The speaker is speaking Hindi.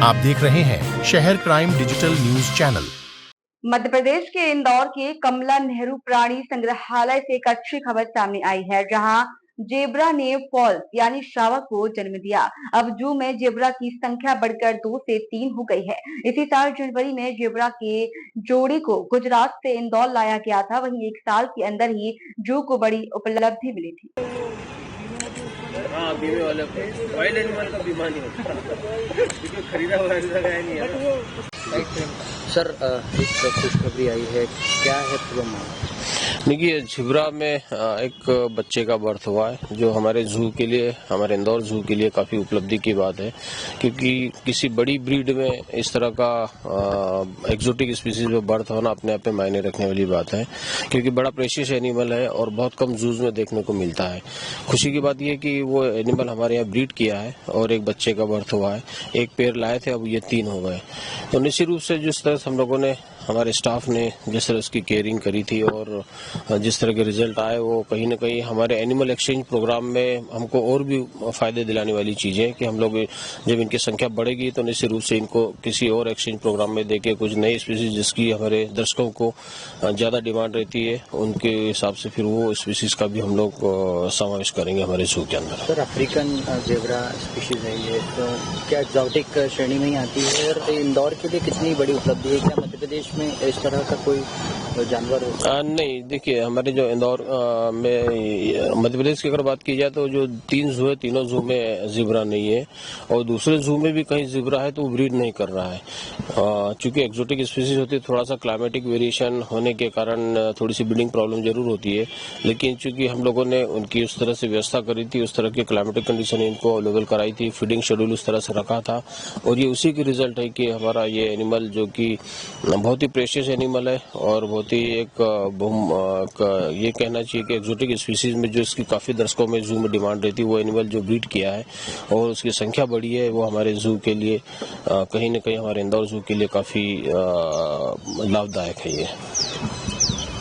आप देख रहे हैं शहर crime digital news channel. Madhya Pradesh के इंदौर के कमला नेहरू प्राणी संग्रहालय से एक अच्छी खबर सामने आई है, जहां जेब्रा ने फॉल्स यानी शावक को जन्म दिया। अब जू में जेब्रा की संख्या बढ़कर 2 से 3 हो गई है। इसी साल जनवरी में जेब्रा के जोड़ी को गुजरात से इंदौर लाया गया था। वहीं 1 साल के अंदर ही जू को बड़ी उपलब्धि मिली थी। हाँ, बीमे वाले वाइल्ड एनिमल का बीमा नहीं होता क्योंकि खरीदा हुआ नहीं है। सर, एक खुशखबरी आई है, क्या है पूरा मामला? देखिए, झिब्रा में एक बच्चे का बर्थ हुआ है, जो हमारे जू के लिए, हमारे इंदौर जू के लिए काफ़ी उपलब्धि की बात है, क्योंकि किसी बड़ी ब्रीड में इस तरह का एक्जोटिक स्पीसीज में बर्थ होना अपने आप में मायने रखने वाली बात है, क्योंकि बड़ा प्रेशियस एनिमल है और बहुत कम जूज में देखने को मिलता है। खुशी की बात यह कि वो एनिमल हमारे यहाँ ब्रीड किया है और एक बच्चे का बर्थ हुआ है। एक पेयर लाए थे, अब ये 3 हो गए। तो निश्चित रूप से जिस तरह से हम लोगों ने, हमारे स्टाफ ने जिस तरह उसकी केयरिंग करी थी और जिस तरह के रिजल्ट आए, वो कहीं ना कहीं हमारे एनिमल एक्सचेंज प्रोग्राम में हमको और भी फायदे दिलाने वाली चीजें कि हम लोग जब इनकी संख्या बढ़ेगी तो निश्चित रूप से इनको किसी और एक्सचेंज प्रोग्राम में देके कुछ नई स्पीसीज जिसकी हमारे दर्शकों को ज्यादा डिमांड रहती है, उनके हिसाब से फिर वो स्पीसीज का भी हम लोग समावेश करेंगे हमारे जू के अंदर। सर, अफ्रीकन जेब्रा स्पीशीज है ये, तो क्या एक्सोटिक श्रेणी में ही आती है और इंदौर के लिए कितनी बड़ी उपलब्धि है? क्या मध्य प्रदेश में इस तरह का कोई जानवर हो? नहीं, देखिए, हमारे जो इंदौर में मध्य प्रदेश की अगर बात की जाए तो जो 3 जू है, तीनों जू में जिब्रा नहीं है और दूसरे जू में भी कहीं जिब्रा है तो वो ब्रीड नहीं कर रहा है। चूंकि एक्सोटिक स्पीसीज होती है, थोड़ा सा क्लाइमेटिक वेरिएशन होने के कारण थोड़ी सी ब्रीडिंग प्रॉब्लम जरूर होती है, लेकिन चूंकि हम लोगों ने उनकी उस तरह से व्यवस्था करी थी, उस तरह की क्लाइमेटिक कंडीशन इनको अवेलेबल कराई थी, फीडिंग शेड्यूल उस तरह से रखा था और ये उसी की रिजल्ट है कि हमारा ये एनिमल, जो कि बहुत ही प्रेशियस एनिमल है और बहुत ही एक ये कहना चाहिए कि एक्सोटिक स्पीसीज में जो इसकी काफी दर्शकों में जू में डिमांड रहती है, वो एनिमल जो ब्रीड किया है और उसकी संख्या बढ़ी है, वो हमारे जू के लिए कहीं न कहीं, हमारे इंदौर जू के लिए काफी लाभदायक है ये।